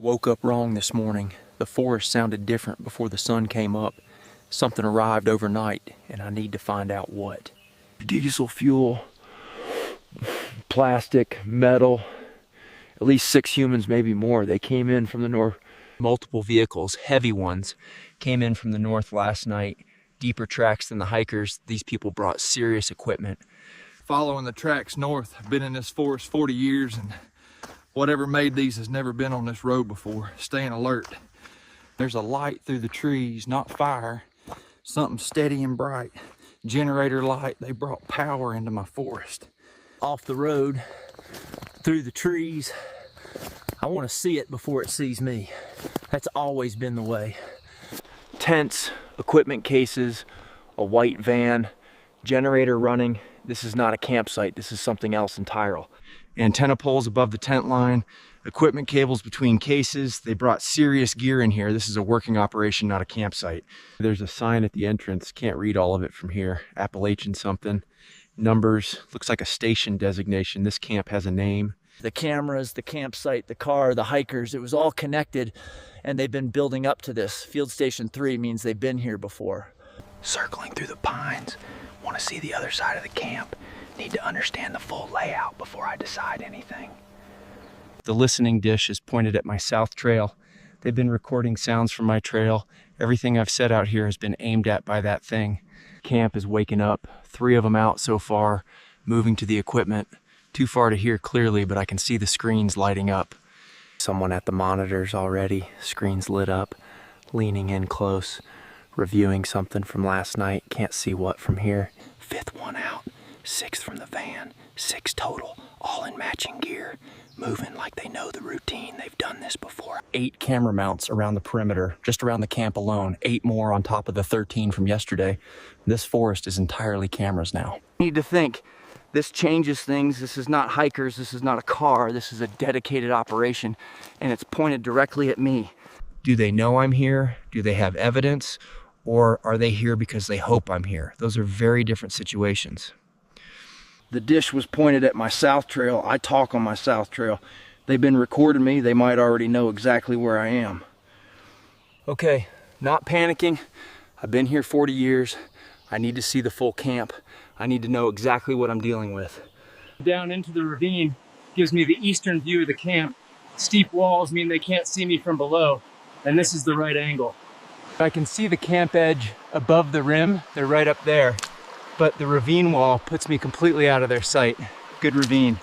Woke up wrong this morning. The forest sounded different before the sun came up. Something arrived overnight, and I need to find out what. Diesel fuel, plastic, metal, at least 6 humans, maybe more. They came in from the north. Multiple vehicles, heavy ones, came in from the north last night. Deeper tracks than the hikers. These people brought serious equipment. Following the tracks north. I've been in this forest 40 years, and whatever made these has never been on this road before. Staying alert. There's a light through the trees, not fire. Something steady and bright. Generator light. They brought power into my forest. Off the road, through the trees. I want to see it before it sees me. That's always been the way. Tents, equipment cases, a white van, generator running. This is not a campsite. This is something else entirely. Antenna poles above the tent line, equipment cables between cases. They brought serious gear in here. This is a working operation, not a campsite. There's a sign at the entrance. Can't read all of it from here. Appalachian something. Numbers. Looks like a station designation. This camp has a name. The cameras, the campsite, the car, the hikers, it was all connected, and they've been building up to this. Field Station 3 means they've been here before. Circling through the pines. Want to see the other side of the camp. Need to understand the full layout before I decide anything. The listening dish is pointed at my south trail. They've been recording sounds from my trail. Everything I've said out here has been aimed at by that thing. Camp is waking up. 3 of them out so far, moving to the equipment. Too far to hear clearly, but I can see the screens lighting up. Someone at the monitors already, screens lit up, leaning in close, reviewing something from last night. Can't see what from here. 5th one out. 6th from the van, 6 total, all in matching gear, moving like they know the routine. They've done this before. 8 camera mounts around the perimeter, just around the camp alone. 8 more on top of the 13 from yesterday. This forest is entirely cameras now. Need to think, this changes things. This is not hikers, this is not a car, this is a dedicated operation, and it's pointed directly at me. Do they know I'm here? Do they have evidence? Or are they here because they hope I'm here? Those are very different situations. The dish was pointed at my south trail. I talk on my south trail. They've been recording me. They might already know exactly where I am. Okay, not panicking. I've been here 40 years. I need to see the full camp. I need to know exactly what I'm dealing with. Down into the ravine gives me the eastern view of the camp. Steep walls mean they can't see me from below, and this is the right angle. I can see the camp edge above the rim. They're right up there. But the ravine wall puts me completely out of their sight. Good ravine.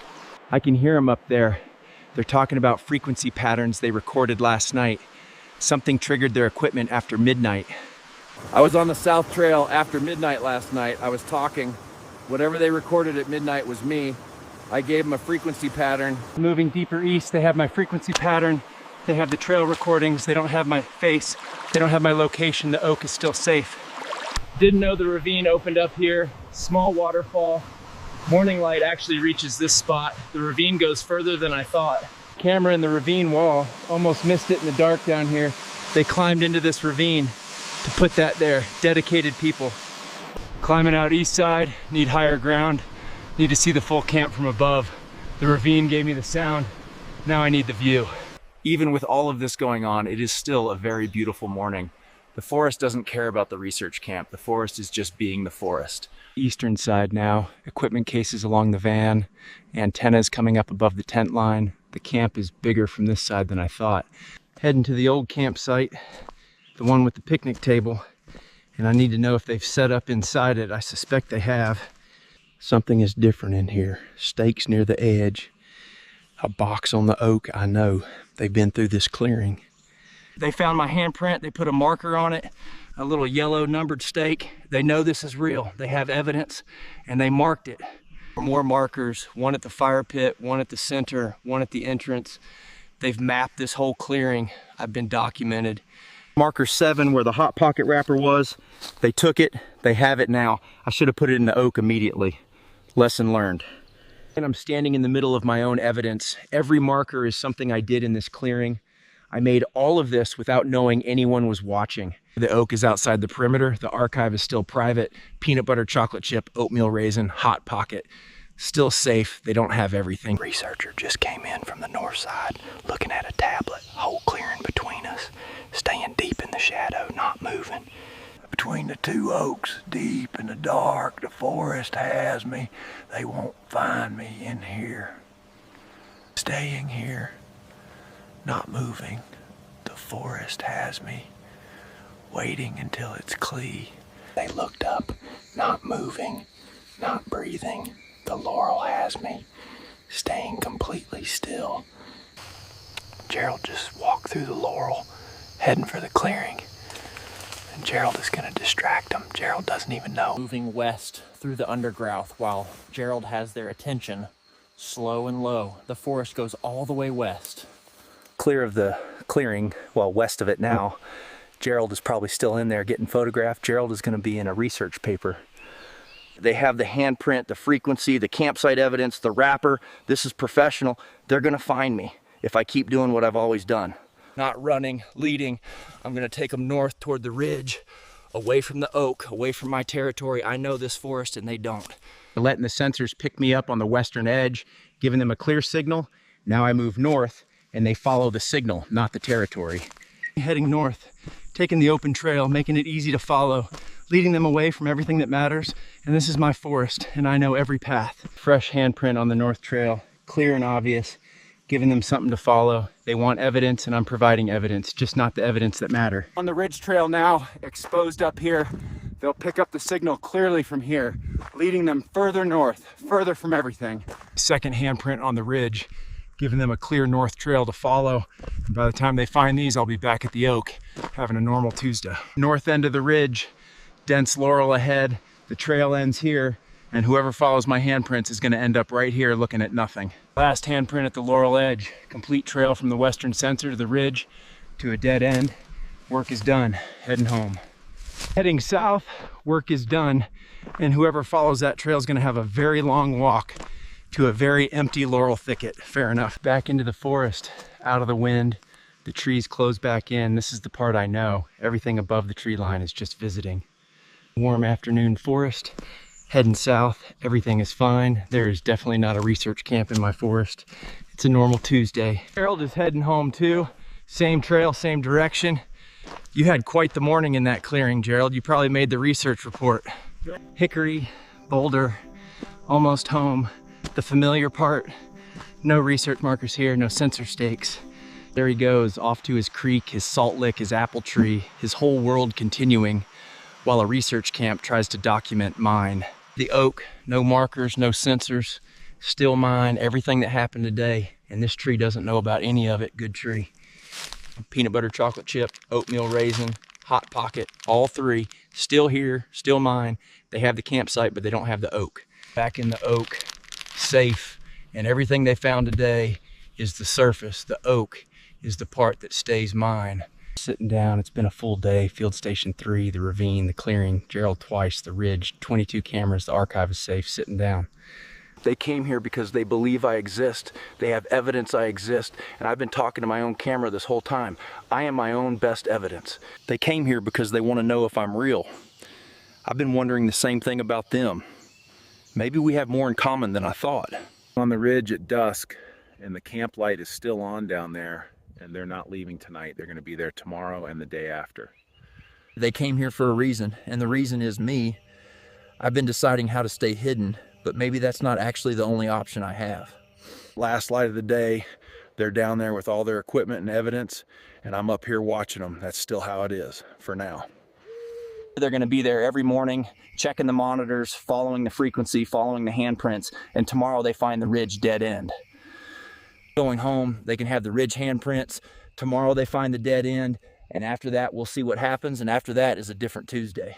I can hear them up there. They're talking about frequency patterns they recorded last night. Something triggered their equipment after midnight. I was on the south trail after midnight last night. I was talking. Whatever they recorded at midnight was me. I gave them a frequency pattern. Moving deeper east, they have my frequency pattern. They have the trail recordings. They don't have my face. They don't have my location. The oak is still safe. Didn't know the ravine opened up here. Small waterfall. Morning light actually reaches this spot. The ravine goes further than I thought. Camera in the ravine wall. Almost missed it in the dark down here. They climbed into this ravine to put that there. Dedicated people. Climbing out east side. Need higher ground. Need to see the full camp from above. The ravine gave me the sound. Now I need the view. Even with all of this going on, it is still a very beautiful morning. The forest doesn't care about the research camp. The forest is just being the forest. Eastern side now, equipment cases along the van, antennas coming up above the tent line. The camp is bigger from this side than I thought. Heading to the old campsite, the one with the picnic table, and I need to know if they've set up inside it. I suspect they have. Something is different in here. Stakes near the edge, a box on the oak. I know they've been through this clearing. They found my handprint, they put a marker on it, a little yellow numbered stake. They know this is real. They have evidence, and they marked it. More markers, one at the fire pit, one at the center, one at the entrance. They've mapped this whole clearing. I've been documented. Marker 7, where the Hot Pocket wrapper was, they took it, they have it now. I should have put it in the oak immediately. Lesson learned. And I'm standing in the middle of my own evidence. Every marker is something I did in this clearing. I made all of this without knowing anyone was watching. The oak is outside the perimeter. The archive is still private. Peanut butter chocolate chip, oatmeal raisin, Hot Pocket. Still safe, they don't have everything. Researcher just came in from the north side, looking at a tablet, whole clearing between us, staying deep in the shadow, not moving. Between the two oaks, deep in the dark, the forest has me. They won't find me in here. Staying here, not moving. The forest has me, waiting until it's clear. They looked up, not moving, not breathing. The laurel has me, staying completely still. Gerald just walked through the laurel, heading for the clearing. And Gerald is gonna distract him. Gerald doesn't even know. Moving west through the undergrowth while Gerald has their attention slow and low. The forest goes all the way west. Clear of the clearing, well, west of it now. Gerald is probably still in there getting photographed. Gerald is gonna be in a research paper. They have the handprint, the frequency, the campsite evidence, the wrapper. This is professional. They're gonna find me if I keep doing what I've always done. Not running, leading. I'm gonna take them north toward the ridge, away from the oak, away from my territory. I know this forest and they don't. Letting the sensors pick me up on the western edge, giving them a clear signal. Now I move north and they follow the signal, not the territory. Heading north, taking the open trail, making it easy to follow, leading them away from everything that matters. And this is my forest and I know every path. Fresh handprint on the north trail, clear and obvious, giving them something to follow. They want evidence and I'm providing evidence, just not the evidence that matter. On the ridge trail now, exposed up here, they'll pick up the signal clearly from here, leading them further north, further from everything. Second handprint on the ridge, giving them a clear north trail to follow. And by the time they find these, I'll be back at the oak, having a normal Tuesday. North end of the ridge, dense laurel ahead, the trail ends here, and whoever follows my handprints is gonna end up right here looking at nothing. Last handprint at the laurel edge, complete trail from the western center to the ridge to a dead end. Work is done, heading home. Heading south, work is done, and whoever follows that trail is gonna have a very long walk to a very empty laurel thicket. Fair enough. Back into the forest, out of the wind, the trees close back in. This is the part I know. Everything above the tree line is just visiting. Warm afternoon forest, heading south. Everything is fine. There is definitely not a research camp in my forest. It's a normal Tuesday. Gerald is heading home too. Same trail, same direction. You had quite the morning in that clearing, Gerald. You probably made the research report. Hickory, boulder, almost home. The familiar part, no research markers here, no sensor stakes. There he goes, off to his creek, his salt lick, his apple tree, his whole world continuing, while a research camp tries to document mine. The oak, no markers, no sensors, still mine, everything that happened today, and this tree doesn't know about any of it. Good tree. Peanut butter chocolate chip, oatmeal raisin, hot pocket, all three, still here, still mine. They have the campsite, but they don't have the oak. Back in the oak, safe, and everything they found today is the surface. The oak is the part that stays mine. Sitting down, it's been a full day. Field Station 3, the ravine, the clearing, Gerald twice, the ridge, 22 cameras, the archive is safe, sitting down. They came here because they believe I exist. They have evidence I exist, and I've been talking to my own camera this whole time. I am my own best evidence. They came here because they want to know if I'm real. I've been wondering the same thing about them. Maybe we have more in common than I thought. On the ridge at dusk, and the camp light is still on down there, and they're not leaving tonight. They're gonna be there tomorrow and the day after. They came here for a reason, and the reason is me. I've been deciding how to stay hidden, but maybe that's not actually the only option I have. Last light of the day, they're down there with all their equipment and evidence, and I'm up here watching them. That's still how it is for now. They're gonna be there every morning, checking the monitors, following the frequency, following the handprints, and tomorrow they find the ridge dead end. Going home, they can have the ridge handprints. Tomorrow they find the dead end, and after that we'll see what happens, and after that is a different Tuesday.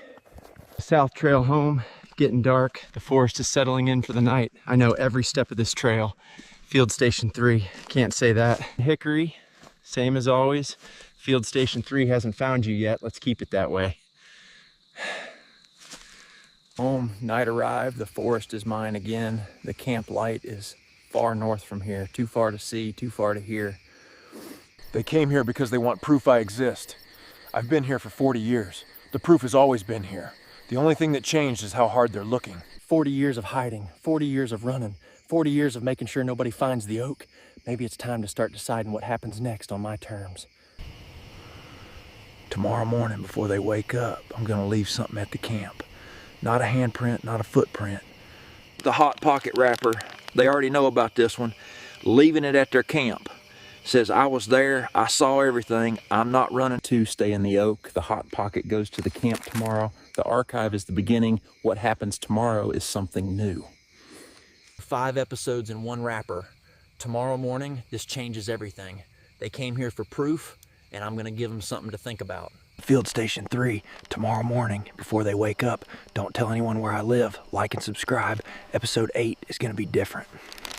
South trail home, getting dark. The forest is settling in for the night. I know every step of this trail. Field Station 3, can't say that. Hickory, same as always. Field Station 3 hasn't found you yet. Let's keep it that way. Home, night arrived, the forest is mine again. The camp light is far north from here, too far to see, too far to hear. They came here because they want proof I exist. I've been here for 40 years. The proof has always been here. The only thing that changed is how hard they're looking. 40 years of hiding, 40 years of running, 40 years of making sure nobody finds the oak. Maybe it's time to start deciding what happens next on my terms. Tomorrow morning before they wake up, I'm gonna leave something at the camp. Not a handprint, not a footprint. The hot pocket wrapper, they already know about this one. Leaving it at their camp. Says I was there, I saw everything, I'm not running. To stay in the oak, the hot pocket goes to the camp tomorrow. The archive is the beginning. What happens tomorrow is something new. 5 episodes in one wrapper. Tomorrow morning, this changes everything. They came here for proof, and I'm gonna give them something to think about. Field Station 3, tomorrow morning before they wake up. Don't tell anyone where I live. Like and subscribe. Episode 8 is gonna be different.